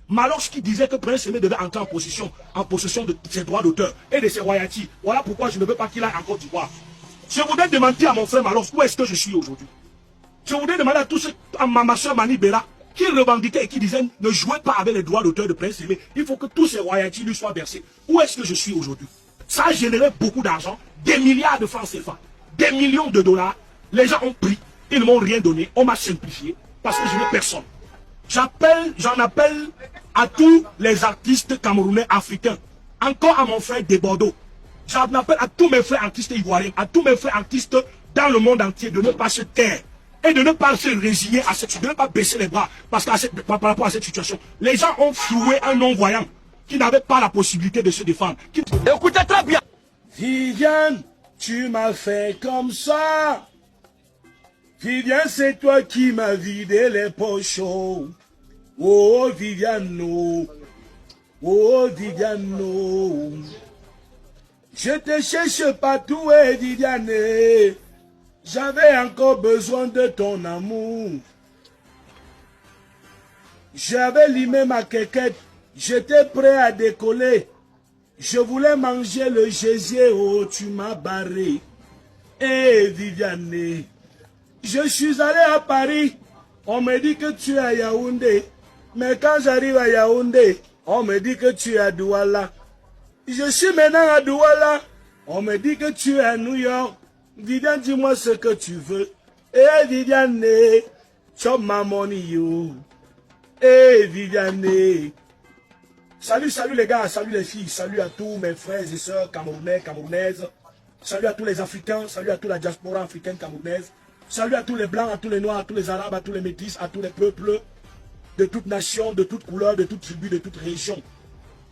Malox qui disait que Prince Aimé devait entrer en possession de ses droits d'auteur et de ses royalties. Voilà pourquoi je ne veux pas qu'il aille en Côte d'Ivoire. Je voudrais demander à mon frère Malox où est-ce que je suis aujourd'hui. Je voudrais demander à tous ceux, à ma soeur Mani Bera, qui revendiquait et qui disait ne jouez pas avec les droits d'auteur de Prince Aimé. Il faut que tous ces royalties lui soient versés. Où est-ce que je suis aujourd'hui? Ça a généré beaucoup d'argent, des milliards de francs CFA, des millions de dollars. Les gens ont pris, ils ne m'ont rien donné, on m'a simplifié parce que je n'ai personne. J'en appelle à tous les artistes camerounais africains, encore à mon frère de Bordeaux. J'en appelle à tous mes frères artistes ivoiriens, à tous mes frères artistes dans le monde entier de ne pas se taire et de ne pas se résigner à cette situation, de ne pas baisser les bras parce que par rapport à cette situation. Les gens ont floué un non-voyant qui n'avait pas la possibilité de se défendre. Écoutez très bien. Viviane, tu m'as fait comme ça. Viviane, c'est toi qui m'as vidé les poches. Oh Viviane, oh Viviane. Je te cherche partout, Viviane. J'avais encore besoin de ton amour. J'avais limé ma quéquette. J'étais prêt à décoller. Je voulais manger le gésier, oh, tu m'as barré. Viviane, je suis allé à Paris. On me dit que tu es à Yaoundé. Mais quand j'arrive à Yaoundé, on me dit que tu es à Douala. Je suis maintenant à Douala. On me dit que tu es à New York. Viviane, dis-moi ce que tu veux. Viviane, chop my money, you. Viviane. Salut les gars, salut les filles, salut à tous mes frères et sœurs camerounais, camerounaises. Salut à tous les Africains, salut à toute la diaspora africaine camerounaise. Salut à tous les Blancs, à tous les Noirs, à tous les Arabes, à tous les Métis, à tous les peuples de toute nation, de toute couleur, de toute tribu, de toute région.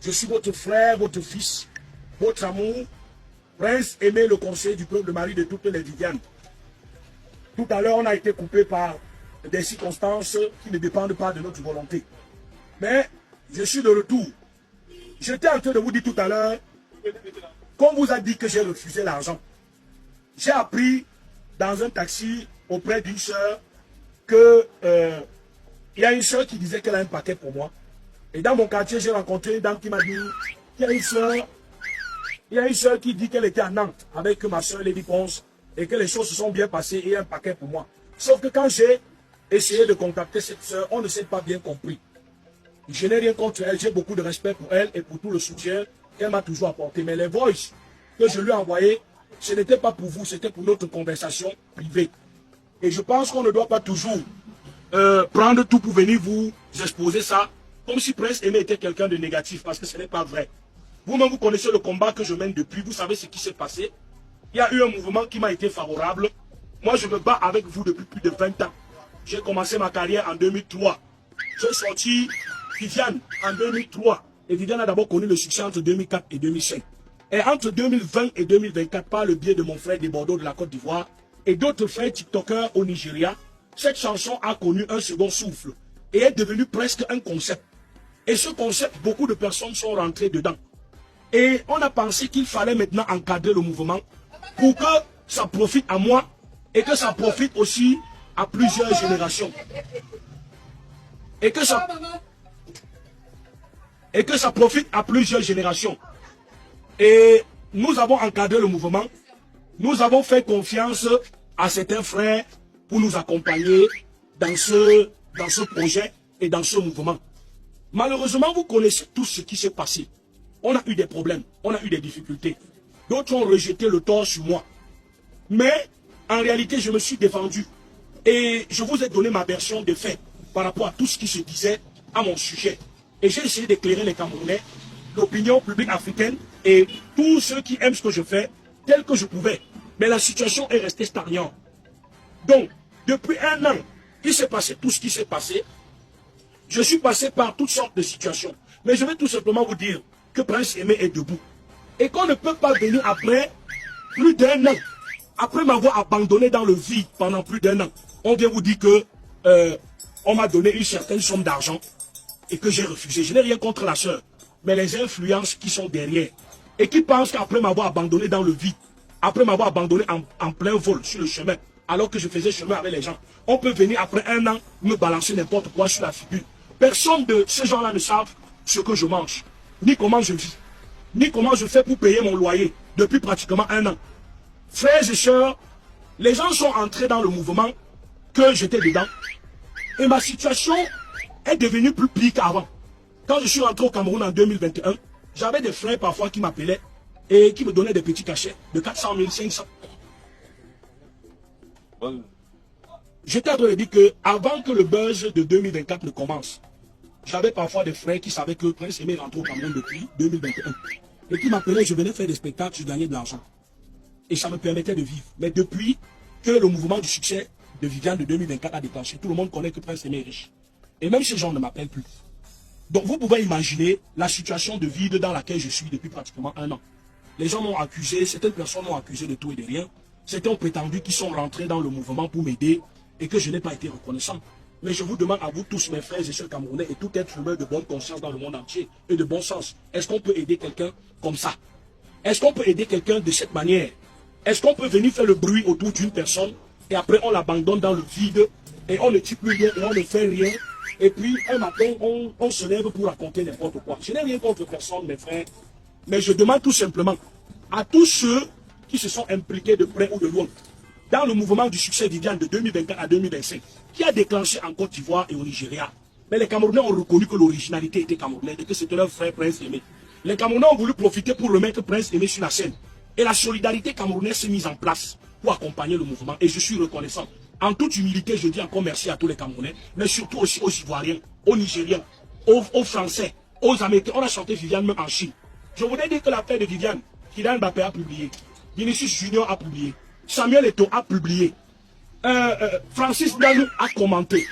Je suis votre frère, votre fils, votre amour, Prince Aimé, le conseiller du peuple, le mari de toutes les Vivianes. Tout à l'heure, on a été coupé par des circonstances qui ne dépendent pas de notre volonté. Mais je suis de retour. J'étais en train de vous dire tout à l'heure qu'on vous a dit que j'ai refusé l'argent. J'ai appris dans un taxi auprès d'une soeur que il y a une soeur qui disait qu'elle a un paquet pour moi. Et dans mon quartier, j'ai rencontré une dame qui m'a dit qu'il y a une soeur qui dit qu'elle était à Nantes avec ma soeur Lady Ponce et que les choses se sont bien passées et un paquet pour moi. Sauf que quand j'ai essayé de contacter cette soeur, on ne s'est pas bien compris. Je n'ai rien contre elle, j'ai beaucoup de respect pour elle et pour tout le soutien qu'elle m'a toujours apporté. Mais les voices que je lui ai envoyées, ce n'était pas pour vous, c'était pour notre conversation privée. Et je pense qu'on ne doit pas toujours prendre tout pour venir vous exposer ça, comme si Prince Aimé était quelqu'un de négatif, parce que ce n'est pas vrai. Vous-même, vous connaissez le combat que je mène depuis, vous savez ce qui s'est passé. Il y a eu un mouvement qui m'a été favorable. Moi, je me bats avec vous depuis plus de 20 ans. J'ai commencé ma carrière en 2003. J'ai sorti Viviane en 2003. Et Viviane a d'abord connu le succès entre 2004 et 2005. Et entre 2020 et 2024, par le biais de mon frère de Bordeaux de la Côte d'Ivoire et d'autres frères TikTokers au Nigeria, cette chanson a connu un second souffle et est devenue presque un concept. Et ce concept, beaucoup de personnes sont rentrées dedans. Et on a pensé qu'il fallait maintenant encadrer le mouvement pour que ça profite à moi et que ça profite aussi à plusieurs générations. Et que ça profite à plusieurs générations. Et nous avons encadré le mouvement. Nous avons fait confiance à certains frères pour nous accompagner dans ce projet et dans ce mouvement. Malheureusement, vous connaissez tout ce qui s'est passé. On a eu des problèmes, on a eu des difficultés. D'autres ont rejeté le tort sur moi. Mais en réalité, je me suis défendu. Et je vous ai donné ma version des faits par rapport à tout ce qui se disait à mon sujet. Et j'ai essayé d'éclairer les Camerounais, l'opinion publique africaine et tous ceux qui aiment ce que je fais, tel que je pouvais. Mais la situation est restée stagnante. Donc, depuis un an, il s'est passé tout ce qui s'est passé. Je suis passé par toutes sortes de situations. Mais je vais tout simplement vous dire que Prince Aimé est debout. Et qu'on ne peut pas venir après plus d'un an, après m'avoir abandonné dans le vide pendant plus d'un an. On vient vous dire que on m'a donné une certaine somme d'argent et que j'ai refusé. Je n'ai rien contre la sœur, mais les influences qui sont derrière et qui pensent qu'après m'avoir abandonné dans le vide, après m'avoir abandonné en plein vol sur le chemin, alors que je faisais chemin avec les gens, on peut venir après un an me balancer n'importe quoi sur la figure. Personne de ces gens-là ne savent ce que je mange, ni comment je vis, ni comment je fais pour payer mon loyer depuis pratiquement 1 an. Frères et sœurs, les gens sont entrés dans le mouvement que j'étais dedans. Et ma situation est devenue plus pire qu'avant. Quand je suis rentré au Cameroun en 2021, j'avais des frères parfois qui m'appelaient et qui me donnaient des petits cachets de 400 000, 500. J'étais en train de dire qu'avant que le buzz de 2024 ne commence, j'avais parfois des frères qui savaient que Prince Aimé rentrait au Cameroun depuis 2021. Et qui m'appelaient, je venais faire des spectacles, je gagnais de l'argent. Et ça me permettait de vivre. Mais depuis que le mouvement du succès de Viviane de 2024 a déclenché, tout le monde connaît que Prince Aimé est riche. Et même ces gens ne m'appellent plus. Donc vous pouvez imaginer la situation de vide dans laquelle je suis depuis pratiquement 1 an. Les gens m'ont accusé, certaines personnes m'ont accusé de tout et de rien. Certains ont prétendu qu'ils sont rentrés dans le mouvement pour m'aider et que je n'ai pas été reconnaissant. Mais je vous demande à vous tous, mes frères et sœurs camerounais et tout être humain de bonne conscience dans le monde entier et de bon sens, est-ce qu'on peut aider quelqu'un comme ça? Est-ce qu'on peut aider quelqu'un de cette manière? Est-ce qu'on peut venir faire le bruit autour d'une personne et après on l'abandonne dans le vide et on ne dit plus rien et on ne fait rien? Et puis un matin, on se lève pour raconter n'importe quoi. Je n'ai rien contre personne, mes frères, mais je demande tout simplement à tous ceux qui se sont impliqués de près ou de loin dans le mouvement du succès Viviane de 2024 à 2025, qui a déclenché en Côte d'Ivoire et au Nigeria. Mais les Camerounais ont reconnu que l'originalité était camerounaise et que c'était leur frère Prince Aimé. Les Camerounais ont voulu profiter pour remettre Prince Aimé sur la scène. Et la solidarité camerounaise s'est mise en place pour accompagner le mouvement. Et je suis reconnaissant. En toute humilité, je dis encore merci à tous les Camerounais, mais surtout aussi aux Ivoiriens, aux Nigériens, aux Français, aux Américains. On a chanté Viviane même en Chine. Je voudrais dire que l'affaire de Viviane, Kylian Mbappé a publié, Vinicius Junior a publié, Samuel Eto'o a publié, Francis Danou a commenté.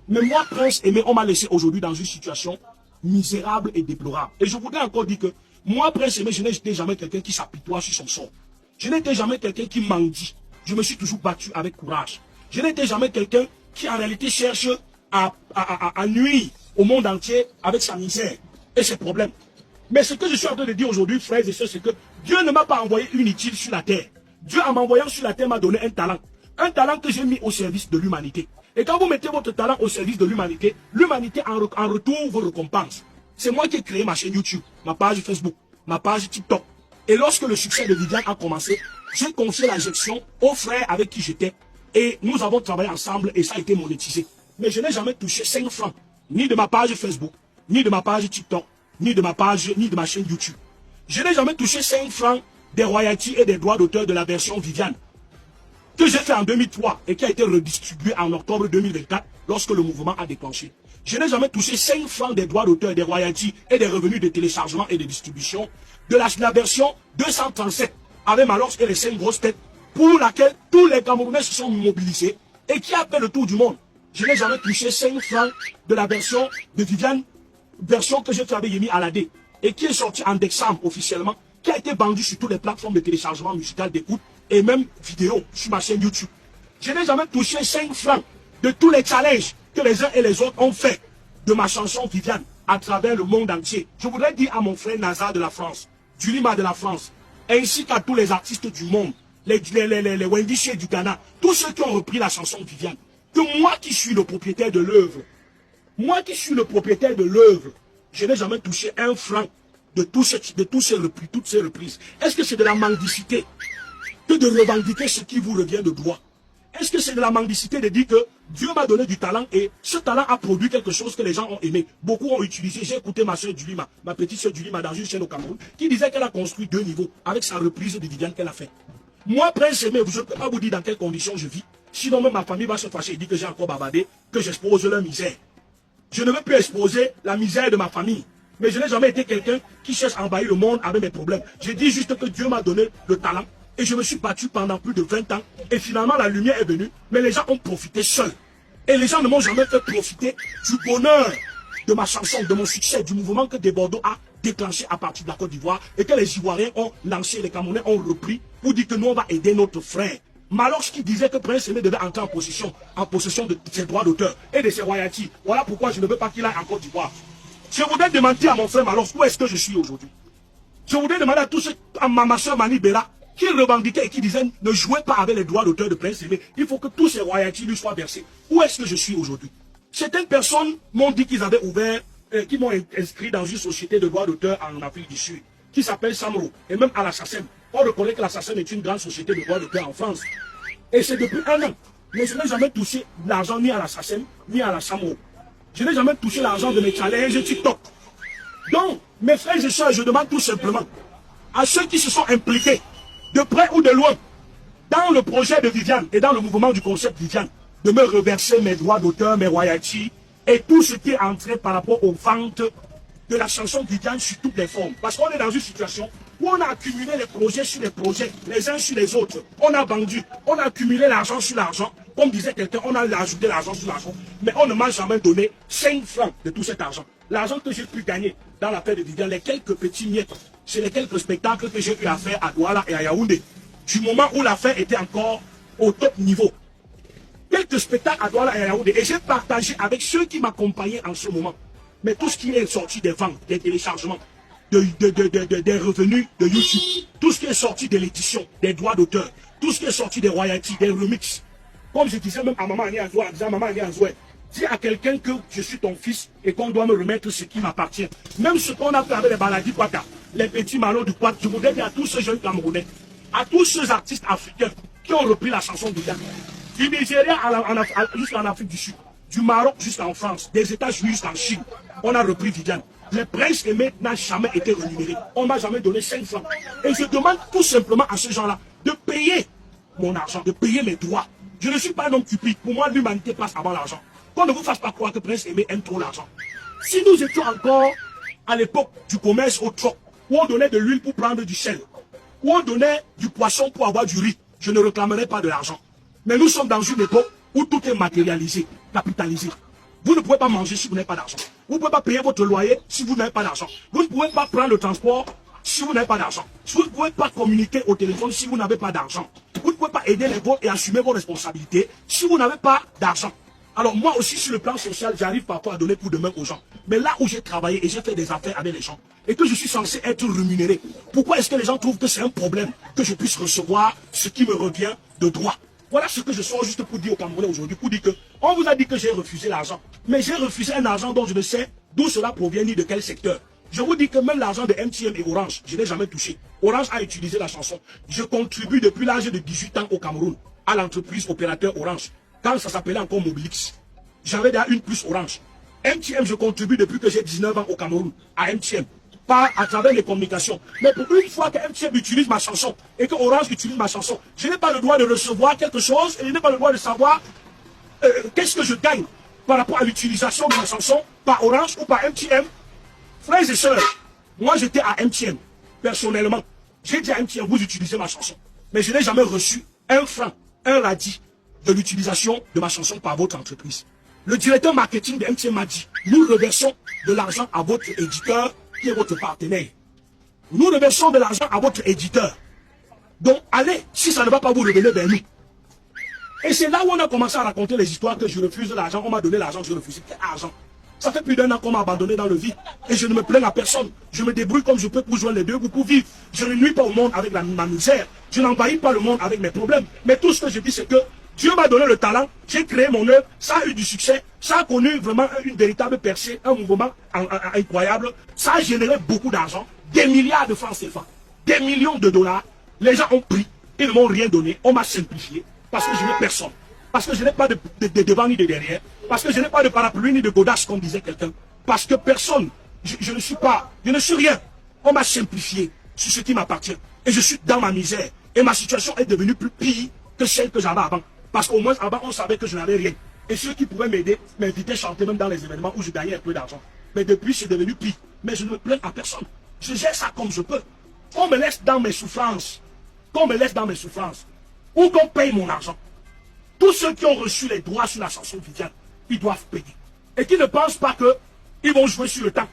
Mais moi, Prince Aimé, on m'a laissé aujourd'hui dans une situation misérable et déplorable. Et je voudrais encore dire que moi, Prince Aimé, je n'étais jamais quelqu'un qui s'apitoie sur son sort. Je n'étais jamais quelqu'un qui mendie. Je me suis toujours battu avec courage. Je n'étais jamais quelqu'un qui en réalité cherche à nuire au monde entier avec sa misère et ses problèmes. Mais ce que je suis en train de dire aujourd'hui, frères et sœurs, c'est que Dieu ne m'a pas envoyé inutile sur la terre. Dieu, en m'envoyant sur la terre, m'a donné un talent. Un talent que j'ai mis au service de l'humanité. Et quand vous mettez votre talent au service de l'humanité, l'humanité en retour vous récompense. C'est moi qui ai créé ma chaîne YouTube, ma page Facebook, ma page TikTok. Et lorsque le succès de Viviane a commencé, j'ai confié la gestion aux frères avec qui j'étais. Et nous avons travaillé ensemble et ça a été monétisé. Mais je n'ai jamais touché 5 francs, ni de ma page Facebook, ni de ma page TikTok, ni de ma chaîne YouTube. Je n'ai jamais touché 5 francs des royalties et des droits d'auteur de la version Viviane, que j'ai fait en 2003 et qui a été redistribué en octobre 2024 lorsque le mouvement a déclenché. Je n'ai jamais touché 5 francs des droits d'auteur, des royalties et des revenus de téléchargement et de distribution de la version 237 avec Malox et les 5 grosses têtes pour laquelle tous les Camerounais se sont mobilisés et qui a fait le tour du monde. Je n'ai jamais touché 5 francs de la version de Viviane, version que j'ai fait avec Yemi Alade et qui est sortie en décembre officiellement, qui a été vendue sur toutes les plateformes de téléchargement musical, d'écoute et même vidéo sur ma chaîne YouTube. Je n'ai jamais touché 5 francs de tous les challenges que les uns et les autres ont fait de ma chanson Viviane à travers le monde entier. Je voudrais dire à mon frère Nazar de la France, Dulima de la France, ainsi qu'à tous les artistes du monde, les Wendy Shea du Ghana, tous ceux qui ont repris la chanson Viviane, que moi qui suis le propriétaire de l'œuvre, je n'ai jamais touché 1 franc de toutes ces reprises. Est-ce que c'est de la mendicité que de revendiquer ce qui vous revient de droit? Est-ce que c'est de la mendicité de dire que Dieu m'a donné du talent et ce talent a produit quelque chose que les gens ont aimé? Beaucoup ont utilisé. J'ai écouté ma soeur Dulima, ma petite soeur Dulima dans une chaîne au Cameroun, qui disait qu'elle a construit 2 niveaux avec sa reprise de Viviane qu'elle a fait. Moi, Prince Aimé, je ne peux pas vous dire dans quelles conditions je vis. Sinon, même ma famille va se fâcher et dire que j'ai encore bavardé, que j'expose leur misère. Je ne veux plus exposer la misère de ma famille. Mais je n'ai jamais été quelqu'un qui cherche à envahir le monde avec mes problèmes. Je dis juste que Dieu m'a donné le talent. Et je me suis battu pendant plus de 20 ans. Et finalement, la lumière est venue. Mais les gens ont profité seuls. Et les gens ne m'ont jamais fait profiter du bonheur de ma chanson, de mon succès, du mouvement que Des Bordeaux a déclenché à partir de la Côte d'Ivoire. Et que les Ivoiriens ont lancé, les Camerounais ont repris pour dire que nous, on va aider notre frère. Malox qui disait que Prince Aimé devait entrer en possession de ses droits d'auteur et de ses royalties. Voilà pourquoi je ne veux pas qu'il aille en Côte d'Ivoire. Je voudrais demander à mon frère Malox où est-ce que je suis aujourd'hui. Je voudrais demander à tous ceux, à ma soeur Mani Bera, qui revendiquait et qui disait ne jouez pas avec les droits d'auteur de Prince Aimé. Il faut que tous ces royalties lui soient versés. Où est-ce que je suis aujourd'hui? Certaines personnes m'ont dit qu'ils avaient ouvert, qui m'ont inscrit dans une société de droits d'auteur en Afrique du Sud, qui s'appelle Samro, et même à la SACEM. On reconnaît que la SACEM est une grande société de droits d'auteur en France. Et c'est depuis 1 an. Mais je n'ai jamais touché l'argent ni à la SACEM, ni à la Samro. Je n'ai jamais touché l'argent de mes challenges TikTok. Donc, mes frères et sœurs, je demande tout simplement à ceux qui se sont impliqués, de près ou de loin, dans le projet de Viviane et dans le mouvement du concept Viviane, de me reverser mes droits d'auteur, mes royalties et tout ce qui est entré par rapport aux ventes de la chanson Viviane sur toutes les formes. Parce qu'on est dans une situation où on a accumulé les projets sur les projets, les uns sur les autres. On a vendu, on a accumulé l'argent sur l'argent. Comme disait quelqu'un, on a ajouté l'argent sur l'argent. Mais on ne m'a jamais donné 5 francs de tout cet argent. L'argent que j'ai pu gagner dans la paix de Viviane, les quelques petits miettes, c'est les quelques spectacles que j'ai eu à faire à Douala et à Yaoundé. Du moment où l'affaire était encore au top niveau. Quelques spectacles à Douala et à Yaoundé. Et j'ai partagé avec ceux qui m'accompagnaient en ce moment. Mais tout ce qui est sorti des ventes, des téléchargements, des revenus de YouTube, tout ce qui est sorti de l'édition, des droits d'auteur, tout ce qui est sorti des royalties, des remixes. Comme je disais même à Maman Annie Azoué, Maman Annie Azoué, dis à quelqu'un que je suis ton fils et qu'on doit me remettre ce qui m'appartient. Même ce qu'on a fait avec les Baladi Kwata, les petits malots du Kwata, je voudrais dire à tous ces jeunes Camerounais, à tous ces artistes africains qui ont repris la chanson du Ghana, du Nigeria jusqu'en Afrique du Sud, du Maroc jusqu'en France, des États-Unis jusqu'en Chine, on a repris Viviane. Le prince aimé n'a jamais été rémunéré. On ne m'a jamais donné 5 francs. Et je demande tout simplement à ces gens-là de payer mon argent, de payer mes droits. Je ne suis pas un homme cupide. Pour moi, l'humanité passe avant l'argent. Qu'on ne vous fasse pas croire que prince aimé aime trop l'argent. Si nous étions encore à l'époque du commerce au troc, où on donnait de l'huile pour prendre du sel, où on donnait du poisson pour avoir du riz, je ne réclamerais pas de l'argent. Mais nous sommes dans une époque où tout est matérialisé, capitalisé. Vous ne pouvez pas manger si vous n'avez pas d'argent. Vous ne pouvez pas payer votre loyer si vous n'avez pas d'argent. Vous ne pouvez pas prendre le transport si vous n'avez pas d'argent. Vous ne pouvez pas communiquer au téléphone si vous n'avez pas d'argent. Vous ne pouvez pas aider les vôtres et assumer vos responsabilités si vous n'avez pas d'argent. Alors moi aussi sur le plan social, j'arrive parfois à donner coup de main aux gens. Mais là où j'ai travaillé et j'ai fait des affaires avec les gens et que je suis censé être rémunéré, pourquoi est-ce que les gens trouvent que c'est un problème que je puisse recevoir ce qui me revient de droit? Voilà ce que je sors juste pour dire aux Camerounais aujourd'hui, pour dire que on vous a dit que j'ai refusé l'argent. Mais j'ai refusé un argent dont je ne sais d'où cela provient ni de quel secteur. Je vous dis que même l'argent de MTM et Orange, je n'ai jamais touché. Orange a utilisé la chanson. Je contribue depuis l'âge de 18 ans au Cameroun à l'entreprise opérateur Orange. Quand ça s'appelait encore Mobilix. J'avais déjà une plus Orange. MTM, je contribue depuis que j'ai 19 ans au Cameroun à MTM. Pas à travers les communications. Mais pour une fois que MTM utilise ma chanson et que Orange utilise ma chanson, je n'ai pas le droit de recevoir quelque chose et je n'ai pas le droit de savoir qu'est-ce que je gagne par rapport à l'utilisation de ma chanson par Orange ou par MTM. Frères et sœurs, moi j'étais à MTM, personnellement. J'ai dit à MTM, vous utilisez ma chanson. Mais je n'ai jamais reçu un franc, un radis de l'utilisation de ma chanson par votre entreprise. Le directeur marketing de MTM m'a dit, nous reversons de l'argent à votre éditeur qui est votre partenaire. Nous reversons de l'argent à votre éditeur. Donc allez, si ça ne va pas vous revenir vers nous. Et c'est là où on a commencé à raconter les histoires que je refuse l'argent, on m'a donné l'argent, je refuse. Quel argent? Ça fait plus d'1 an qu'on m'a abandonné dans le vide. Et je ne me plains à personne. Je me débrouille comme je peux pour joindre les deux ou pour vivre. Je ne nuis pas au monde avec ma misère. Je n'envahis pas le monde avec mes problèmes. Mais tout ce que je dis, c'est que Dieu m'a donné le talent. J'ai créé mon œuvre. Ça a eu du succès. Ça a connu vraiment une véritable percée, un mouvement incroyable. Ça a généré beaucoup d'argent. Des milliards de francs CFA. Des millions de dollars. Les gens ont pris. Ils ne m'ont rien donné. On m'a simplifié. Parce que je n'ai personne. Parce que je n'ai pas de devant ni de derrière. Parce que je n'ai pas de parapluie ni de godasse, comme disait quelqu'un. Parce que personne, je ne suis rien. On m'a simplifié sur ce qui m'appartient. Et je suis dans ma misère. Et ma situation est devenue plus pire que celle que j'avais avant. Parce qu'au moins avant, on savait que je n'avais rien. Et ceux qui pouvaient m'aider m'invitaient à chanter même dans les événements où je gagnais un peu d'argent. Mais depuis, c'est devenu pire. Mais je ne me plains à personne. Je gère ça comme je peux. Qu'on me laisse dans mes souffrances. Qu'on me laisse dans mes souffrances. Ou qu'on paye mon argent. Tous ceux qui ont reçu les droits sur la chanson Viviane, ils doivent payer. Et qui ne pensent pas qu'ils vont jouer sur le temps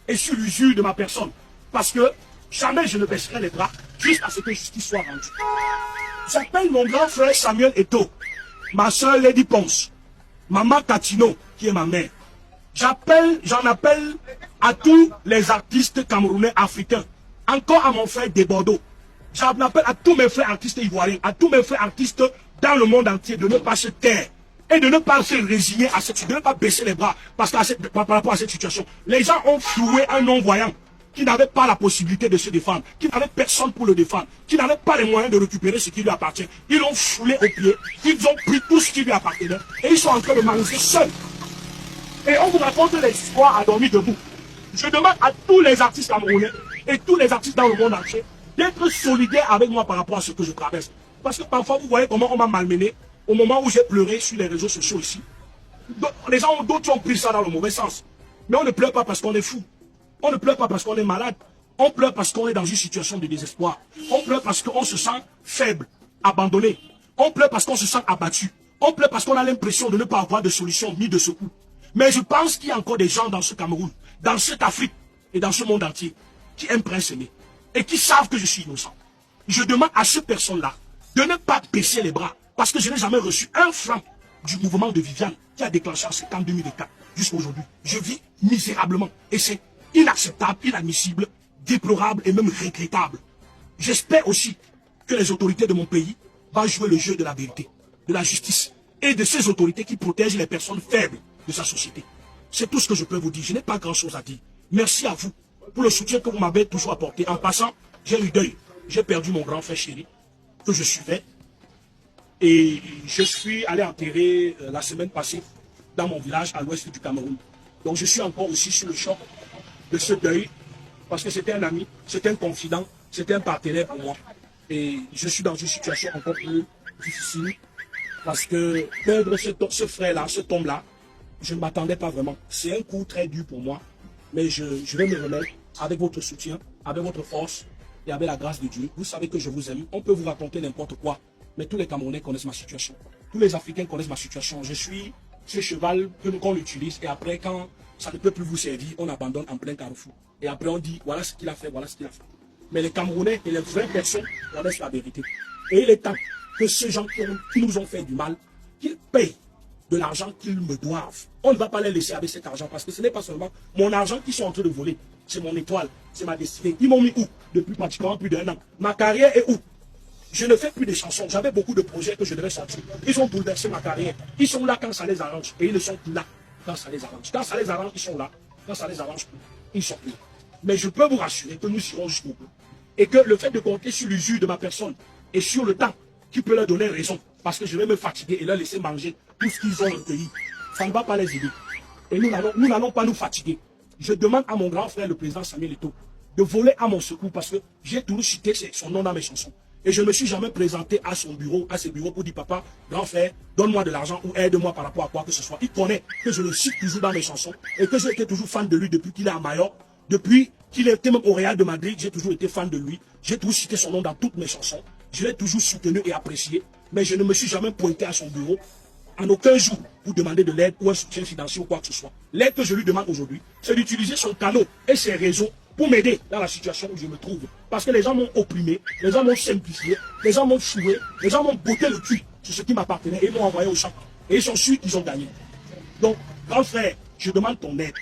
et sur l'usure de ma personne. Parce que jamais je ne baisserai les bras jusqu'à ce que justice soit rendue. J'appelle mon grand frère Samuel Eto'o, ma soeur Lady Ponce, maman Katino, qui est ma mère. J'en appelle à tous les artistes camerounais africains, encore à mon frère de Bordeaux. J'en appelle à tous mes frères artistes ivoiriens, à tous mes frères artistes dans le monde entier de ne pas se taire et de ne pas se résigner à cette situation, de ne pas baisser les bras parce que par rapport à cette situation. Les gens ont floué un non-voyant qui n'avait pas la possibilité de se défendre, qui n'avait personne pour le défendre, qui n'avait pas les moyens de récupérer ce qui lui appartient. Ils l'ont foulé au pied, ils ont pris tout ce qui lui appartenait et ils sont en train de manger seuls. Et on vous raconte les histoires à dormir debout. Je demande à tous les artistes camerounais et tous les artistes dans le monde entier d'être solidaires avec moi par rapport à ce que je traverse. Parce que parfois, vous voyez comment on m'a malmené au moment où j'ai pleuré sur les réseaux sociaux ici. Les gens, d'autres ont pris ça dans le mauvais sens. Mais on ne pleure pas parce qu'on est fou. On ne pleure pas parce qu'on est malade. On pleure parce qu'on est dans une situation de désespoir. On pleure parce qu'on se sent faible, abandonné. On pleure parce qu'on se sent abattu. On pleure parce qu'on a l'impression de ne pas avoir de solution ni de secours. Mais je pense qu'il y a encore des gens dans ce Cameroun, dans cette Afrique et dans ce monde entier qui aiment Prince Aimé et qui savent que je suis innocent. Je demande à ces personnes-là de ne pas baisser les bras parce que je n'ai jamais reçu un franc du mouvement de Viviane qui a déclenché en septembre 2004 jusqu'à aujourd'hui. Je vis misérablement et c'est inacceptable, inadmissible, déplorable et même regrettable. J'espère aussi que les autorités de mon pays vont jouer le jeu de la vérité, de la justice et de ces autorités qui protègent les personnes faibles de sa société. C'est tout ce que je peux vous dire. Je n'ai pas grand-chose à dire. Merci à vous pour le soutien que vous m'avez toujours apporté. En passant, j'ai eu deuil. J'ai perdu mon grand frère chéri que je suivais. Et je suis allé enterrer la semaine passée dans mon village à l'ouest du Cameroun. Donc je suis encore aussi sur le choc de ce deuil parce que c'était un ami, c'était un confident, c'était un partenaire pour moi. Et je suis dans une situation encore plus difficile parce que perdre ce frère-là, ce tombe-là, je ne m'attendais pas vraiment. C'est un coup très dur pour moi, mais je vais me remettre avec votre soutien, avec votre force et avec la grâce de Dieu. Vous savez que je vous aime. On peut vous raconter n'importe quoi, mais tous les Camerounais connaissent ma situation. Tous les Africains connaissent ma situation. Je suis ce cheval qu'on utilise et après, quand ça ne peut plus vous servir, on abandonne en plein carrefour. Et après, on dit, voilà ce qu'il a fait, voilà ce qu'il a fait. Mais les Camerounais et les vraies personnes connaissent la vérité. Et il est temps que ces gens qui nous ont fait du mal, qu'ils payent de l'argent qu'ils me doivent. On ne va pas les laisser avec cet argent parce que ce n'est pas seulement mon argent qu'ils sont en train de voler. C'est mon étoile, c'est ma destinée. Ils m'ont mis où depuis pratiquement plus d'1 an. Ma carrière est où? Je ne fais plus de chansons. J'avais beaucoup de projets que je devais sortir. Ils ont bouleversé ma carrière. Ils sont là quand ça les arrange. Et ils ne sont plus là quand ça les arrange. Quand ça les arrange, ils sont là. Quand ça les arrange plus, ils sont plus. Mais je peux vous rassurer que nous irons jusqu'au bout. Et que le fait de compter sur l'usure de ma personne et sur le temps qui peut leur donner raison, parce que je vais me fatiguer et leur laisser manger tout ce qu'ils ont recueilli, ça ne va pas les aider. Et nous n'allons pas nous fatiguer. Je demande à mon grand frère, le président Samuel Eto'o, de voler à mon secours parce que j'ai toujours cité son nom dans mes chansons. Et je ne me suis jamais présenté à son bureau, à ses bureaux pour dire, papa, grand frère, donne-moi de l'argent ou aide-moi par rapport à quoi que ce soit. Il connaît que je le cite toujours dans mes chansons et que j'ai été toujours fan de lui depuis qu'il est à Majorque, depuis qu'il était même au Real de Madrid, j'ai toujours été fan de lui. J'ai toujours cité son nom dans toutes mes chansons. Je l'ai toujours soutenu et apprécié, mais je ne me suis jamais pointé à son bureau en aucun jour pour demander de l'aide ou un soutien financier ou quoi que ce soit. L'aide que je lui demande aujourd'hui, c'est d'utiliser son canal et ses réseaux pour m'aider dans la situation où je me trouve. Parce que les gens m'ont opprimé, les gens m'ont simplifié, les gens m'ont foué, les gens m'ont botté le cul sur ce qui m'appartenait et m'ont envoyé au champ. Et ils sont sûrs qu'ils ont gagné. Donc, grand frère, je demande ton aide.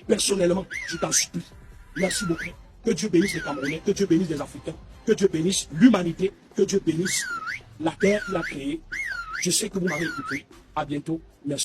Personnellement, je t'en supplie. Merci beaucoup. Que Dieu bénisse les Camerounais, que Dieu bénisse les Africains, que Dieu bénisse l'humanité, que Dieu bénisse la terre qu'il a créée. Je sais que vous m'avez écouté. À bientôt. Merci.